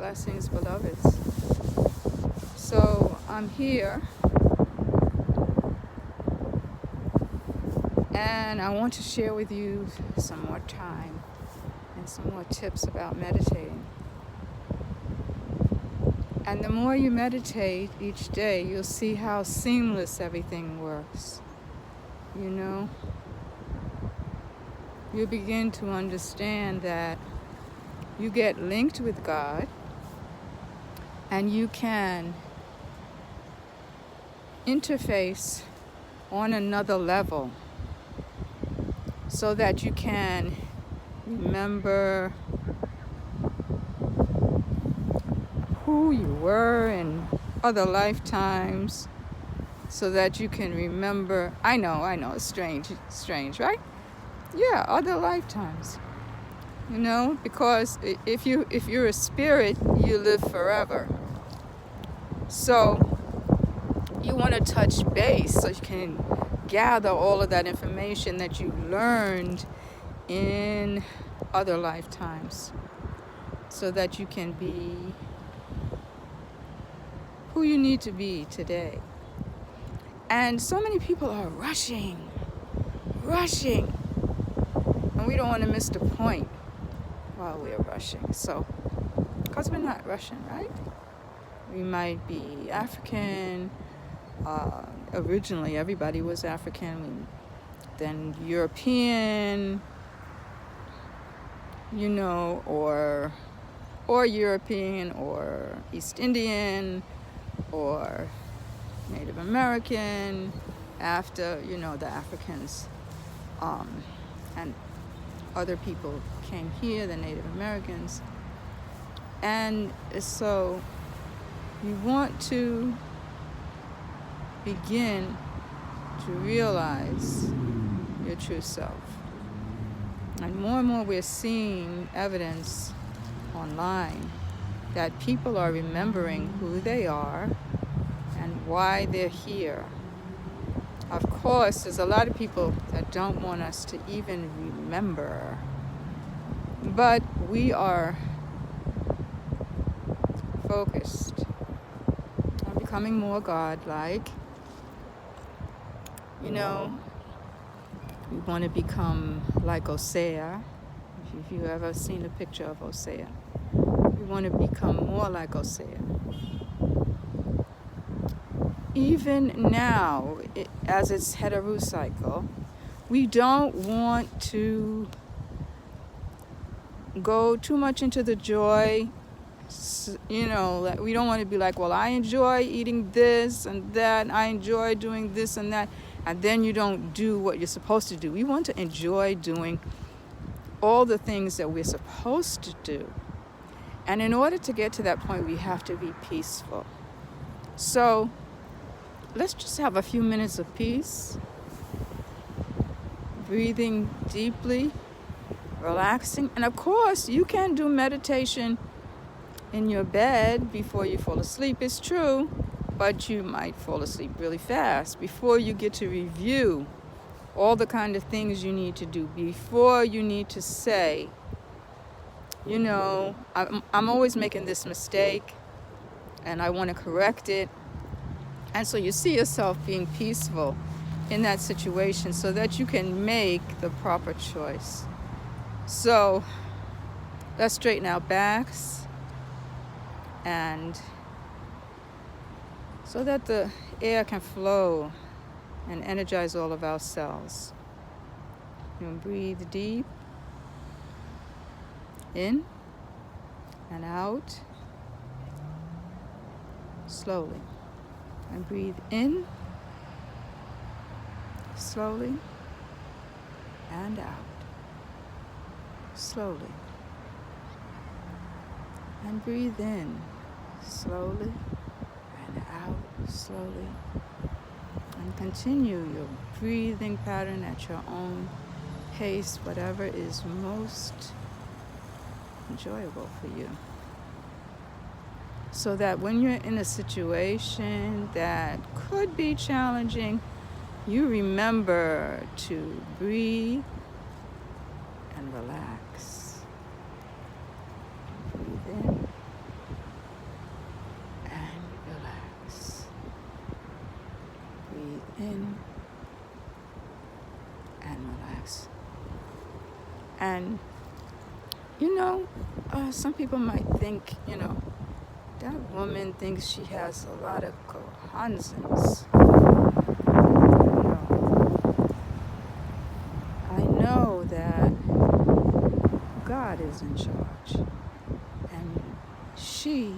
Blessings, beloveds. So I'm here and I want to share with you some more time and some more tips about meditating. And the more you meditate each day, you'll see how seamless everything works. You know, you begin to understand that you get linked with God and you can interface on another level so that you can remember who you were in other lifetimes, so that you can remember, I know, it's strange, right? Yeah, other lifetimes. You know, because if you're a spirit, you live forever. So you want to touch base so you can gather all of that information that you learned in other lifetimes, so that you can be who you need to be today. And so many people are rushing, and we don't want to miss the point while we're rushing. So, because we're not Russian, right? We might be African. Originally, everybody was African. Then European, you know, or European, or East Indian, or Native American. After, you know, the Africans and other people came here, the Native Americans. And so you want to begin to realize your true self. And more we're seeing evidence online that people are remembering who they are and why they're here. Of course, there's a lot of people that don't want us to even remember, but we are focused on becoming more God-like. You know, we want to become like Osea. If you've ever seen a picture of Osea, we want to become more like Osea. Even now, as it's Heteru cycle, we don't want to go too much into the joy. You know, we don't want to be like, well, I enjoy eating this and that, I enjoy doing this and that, and then you don't do what you're supposed to do. We want to enjoy doing all the things that we're supposed to do. And in order to get to that point, we have to be peaceful. So let's just have a few minutes of peace, breathing deeply, relaxing. And of course, you can do meditation in your bed before you fall asleep. It's true, but you might fall asleep really fast before you get to review all the kind of things you need to do, before you need to say, you know, I'm always making this mistake and I want to correct it. And so you see yourself being peaceful in that situation so that you can make the proper choice. So let's straighten our backs, and so that the air can flow and energize all of our cells. You can breathe deep in and out slowly. And breathe in slowly and out slowly. And breathe in slowly and out slowly. And continue your breathing pattern at your own pace, whatever is most enjoyable for you. So that when you're in a situation that could be challenging, you remember to breathe and relax. Breathe in And, some people might think, that woman thinks she has a lot of cojones. I know that God is in charge, and she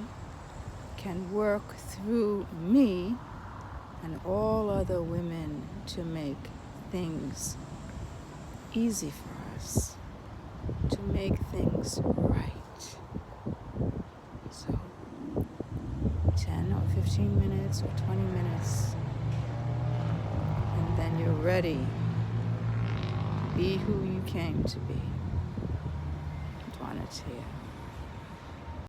can work through me and all other women to make things easy for us, to make things right. So 10 or 15 minutes or 20 minutes, and then you're ready to be who you came to be. Donatia.